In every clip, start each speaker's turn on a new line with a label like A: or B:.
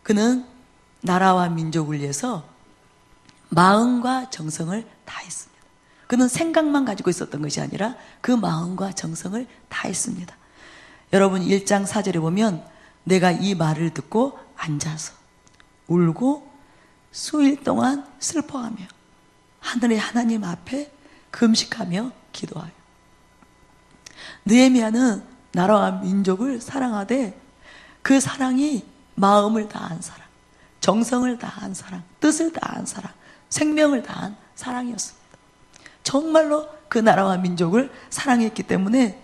A: 그는 나라와 민족을 위해서 마음과 정성을 다했습니다. 그는 생각만 가지고 있었던 것이 아니라 그 마음과 정성을 다했습니다. 여러분 1장 4절에 보면 내가 이 말을 듣고 앉아서 울고 수일 동안 슬퍼하며 하늘의 하나님 앞에 금식하며 기도하여. 느헤미야는 나라와 민족을 사랑하되 그 사랑이 마음을 다한 사랑, 정성을 다한 사랑, 뜻을 다한 사랑, 생명을 다한 사랑이었습니다. 정말로 그 나라와 민족을 사랑했기 때문에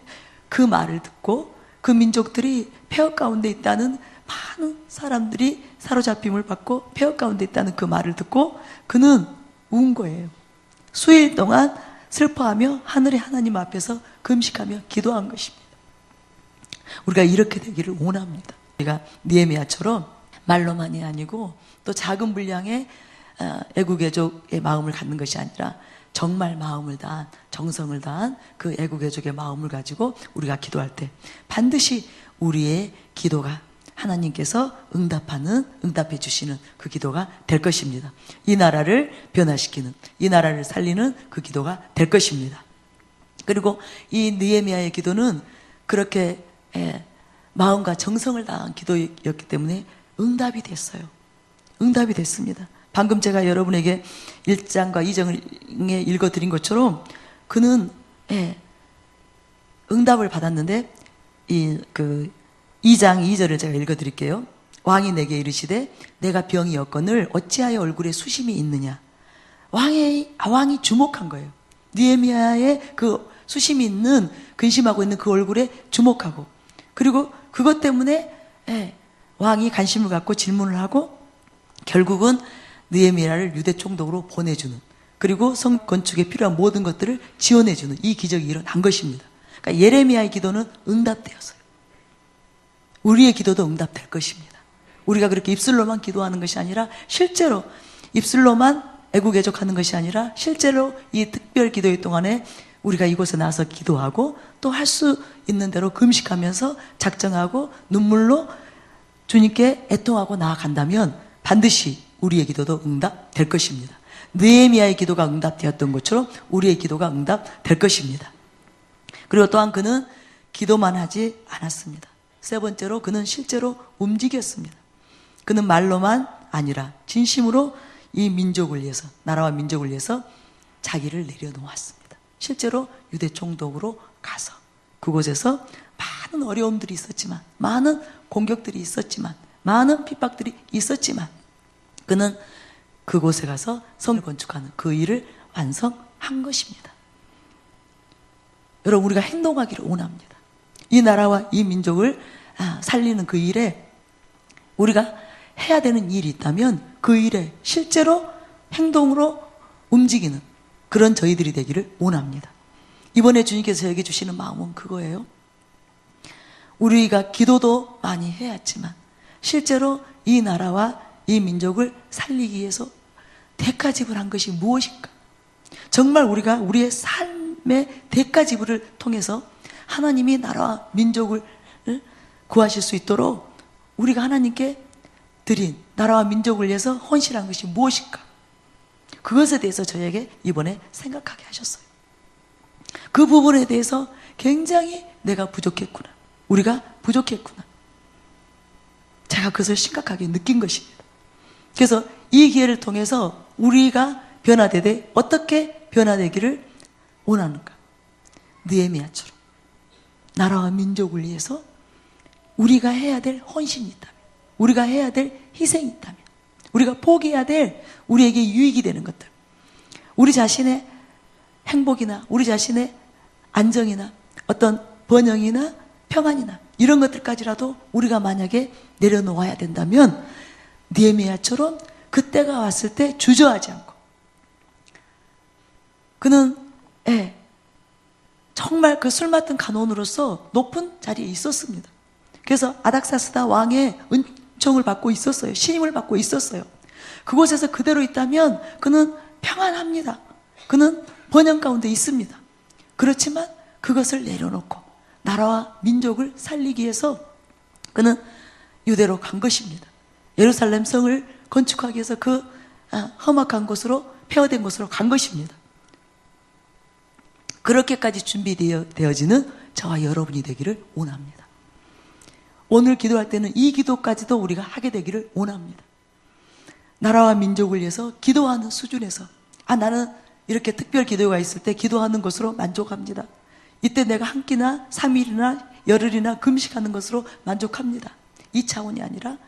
A: 그 말을 듣고 그 민족들이 폐허 가운데 있다는 많은 사람들이 사로잡힘을 받고 폐허 가운데 있다는 그 말을 듣고 그는 운 거예요. 수일 동안 슬퍼하며 하늘의 하나님 앞에서 금식하며 기도한 것입니다. 우리가 이렇게 되기를 원합니다. 우리가 느헤미야처럼 말로만이 아니고 또 작은 분량의 애국애족의 마음을 갖는 것이 아니라 정말 마음을 다한, 정성을 다한 그 애국애족의 마음을 가지고 우리가 기도할 때 반드시 우리의 기도가 하나님께서 응답해 주시는 그 기도가 될 것입니다. 이 나라를 변화시키는, 이 나라를 살리는 그 기도가 될 것입니다. 그리고 이 느헤미야의 기도는 그렇게 마음과 정성을 다한 기도였기 때문에 응답이 됐어요. 응답이 됐습니다. 방금 제가 여러분에게 1장과 2장에 읽어드린 것처럼 그는 응답을 받았는데 2장 2절을 제가 읽어드릴게요. 왕이 내게 이르시되 내가 병이 였거늘 어찌하여 얼굴에 수심이 있느냐. 왕이 주목한 거예요. 느헤미야의 그 수심이 있는, 근심하고 있는 그 얼굴에 주목하고, 그리고 그것 때문에 왕이 관심을 갖고 질문을 하고 결국은 느헤미야를 유대 총독으로 보내주는, 그리고 성 건축에 필요한 모든 것들을 지원해주는 이 기적이 일어난 것입니다. 그러니까 예레미야의 기도는 응답되었어요. 우리의 기도도 응답될 것입니다. 우리가 그렇게 입술로만 기도하는 것이 아니라 실제로 입술로만 애국애족하는 것이 아니라 실제로 이 특별 기도의 동안에 우리가 이곳에 나와서 기도하고 또 할 수 있는 대로 금식하면서 작정하고 눈물로 주님께 애통하고 나아간다면 반드시 우리의 기도도 응답될 것입니다. 느헤미야의 기도가 응답되었던 것처럼 우리의 기도가 응답될 것입니다. 그리고 또한 그는 기도만 하지 않았습니다. 세 번째로 그는 실제로 움직였습니다. 그는 말로만 아니라 진심으로 이 민족을 위해서, 나라와 민족을 위해서 자기를 내려놓았습니다. 실제로 유대 총독으로 가서 그곳에서 많은 어려움들이 있었지만, 많은 공격들이 있었지만, 많은 핍박들이 있었지만 그는 그곳에 가서 성을 건축하는 그 일을 완성한 것입니다. 여러분, 우리가 행동하기를 원합니다. 이 나라와 이 민족을 살리는 그 일에 우리가 해야 되는 일이 있다면 그 일에 실제로 행동으로 움직이는 그런 저희들이 되기를 원합니다. 이번에 주님께서 저에게 주시는 마음은 그거예요. 우리가 기도도 많이 해야지만 실제로 이 나라와 이 민족을 살리기 위해서 대가 지불한 것이 무엇인가? 정말 우리가 우리의 삶의 대가 지불을 통해서 하나님이 나라와 민족을 구하실 수 있도록 우리가 하나님께 드린 나라와 민족을 위해서 헌신한 것이 무엇인가? 그것에 대해서 저에게 이번에 생각하게 하셨어요. 그 부분에 대해서 굉장히 내가 부족했구나, 우리가 부족했구나, 제가 그것을 심각하게 느낀 것입니다. 그래서 이 기회를 통해서 우리가 변화되되 어떻게 변화되기를 원하는가? 느헤미야처럼 나라와 민족을 위해서 우리가 해야 될 헌신이 있다면, 우리가 해야 될 희생이 있다면, 우리가 포기해야 될 우리에게 유익이 되는 것들, 우리 자신의 행복이나 우리 자신의 안정이나 어떤 번영이나 평안이나 이런 것들까지라도 우리가 만약에 내려놓아야 된다면 느헤미야처럼 그때가 왔을 때 주저하지 않고, 그는 정말 그 술 맡은 간원으로서 높은 자리에 있었습니다. 그래서 아닥사스다 왕의 은총을 받고 있었어요. 신임을 받고 있었어요. 그곳에서 그대로 있다면 그는 평안합니다. 그는 번영 가운데 있습니다. 그렇지만 그것을 내려놓고 나라와 민족을 살리기 위해서 그는 유대로 간 것입니다. 예루살렘 성을 건축하기 위해서 그 험악한 곳으로, 폐허된 곳으로 간 것입니다. 그렇게까지 준비되어지는 저와 여러분이 되기를 원합니다. 오늘 기도할 때는 이 기도까지도 우리가 하게 되기를 원합니다. 나라와 민족을 위해서 기도하는 수준에서, 나는 이렇게 특별 기도가 있을 때 기도하는 것으로 만족합니다. 이때 내가 한 끼나 3일이나 열흘이나 금식하는 것으로 만족합니다. 이 차원이 아니라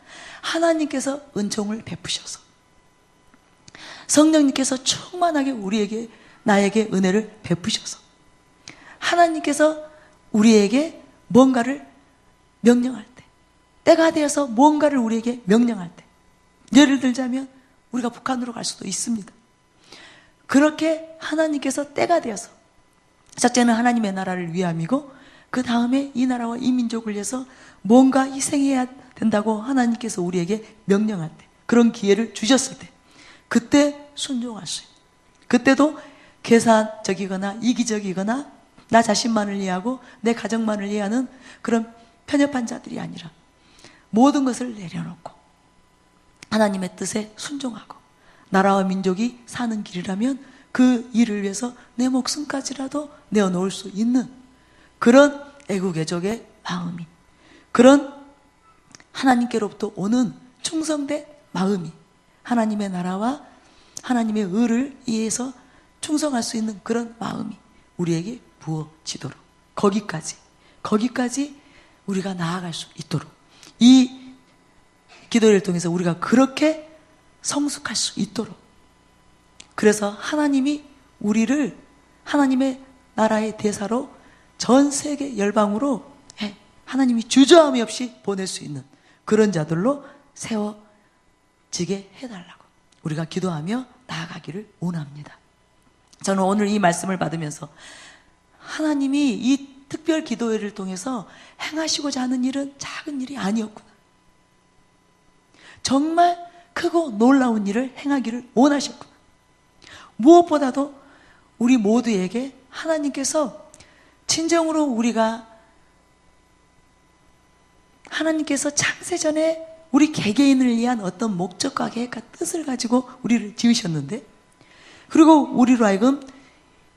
A: 하나님께서 은총을 베푸셔서, 성령님께서 충만하게 나에게 은혜를 베푸셔서, 하나님께서 우리에게 뭔가를 명령할 때, 때가 되어서 뭔가를 우리에게 명령할 때, 예를 들자면 우리가 북한으로 갈 수도 있습니다. 그렇게 하나님께서 때가 되어서, 첫째는 하나님의 나라를 위함이고, 그 다음에 이 나라와 이 민족을 위해서 뭔가 희생해야 된다고 하나님께서 우리에게 명령할 때, 그런 기회를 주셨을 때, 그때 순종할 수 있는, 그때도 계산적이거나 이기적이거나 나 자신만을 이해하고 내 가정만을 이해하는 그런 편협한 자들이 아니라 모든 것을 내려놓고 하나님의 뜻에 순종하고, 나라와 민족이 사는 길이라면 그 일을 위해서 내 목숨까지라도 내어놓을 수 있는 그런 애국애족의 마음이, 그런 하나님께로부터 오는 충성된 마음이, 하나님의 나라와 하나님의 의를 위해서 충성할 수 있는 그런 마음이 우리에게 부어지도록, 거기까지 우리가 나아갈 수 있도록, 이 기도를 통해서 우리가 그렇게 성숙할 수 있도록, 그래서 하나님이 우리를 하나님의 나라의 대사로 전 세계 열방으로 하나님이 주저함이 없이 보낼 수 있는 그런 자들로 세워지게 해달라고 우리가 기도하며 나아가기를 원합니다. 저는 오늘 이 말씀을 받으면서 하나님이 이 특별 기도회를 통해서 행하시고자 하는 일은 작은 일이 아니었구나, 정말 크고 놀라운 일을 행하기를 원하셨구나. 무엇보다도 우리 모두에게 하나님께서 진정으로 하나님께서 창세전에 우리 개개인을 위한 어떤 목적과 계획과 뜻을 가지고 우리를 지으셨는데, 그리고 우리로 하여금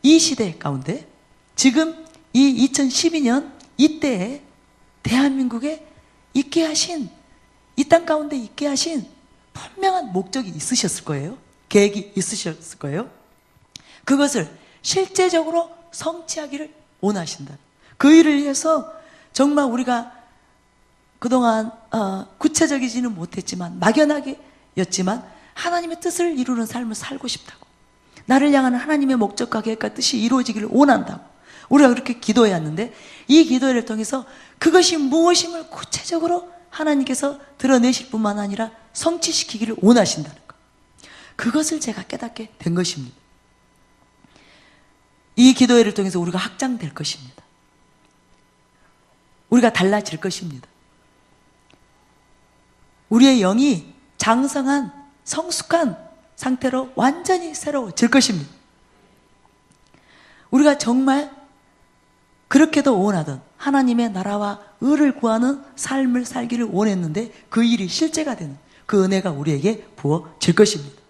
A: 이 시대 가운데 지금 이 2012년 이때에 대한민국에 있게 하신, 이 땅 가운데 있게 하신 분명한 목적이 있으셨을 거예요. 계획이 있으셨을 거예요. 그것을 실제적으로 성취하기를 원하신다. 그 일을 위해서 정말 우리가 그동안 구체적이지는 못했지만, 막연하게였지만 하나님의 뜻을 이루는 삶을 살고 싶다고, 나를 향하는 하나님의 목적과 계획과 뜻이 이루어지기를 원한다고 우리가 그렇게 기도해왔는데, 이 기도를 통해서 그것이 무엇임을 구체적으로 하나님께서 드러내실 뿐만 아니라 성취시키기를 원하신다는 것, 그것을 제가 깨닫게 된 것입니다. 이 기도회를 통해서 우리가 확장될 것입니다. 우리가 달라질 것입니다. 우리의 영이 장성한 성숙한 상태로 완전히 새로워질 것입니다. 우리가 정말 그렇게도 원하던 하나님의 나라와 의를 구하는 삶을 살기를 원했는데 그 일이 실제가 되는 그 은혜가 우리에게 부어질 것입니다.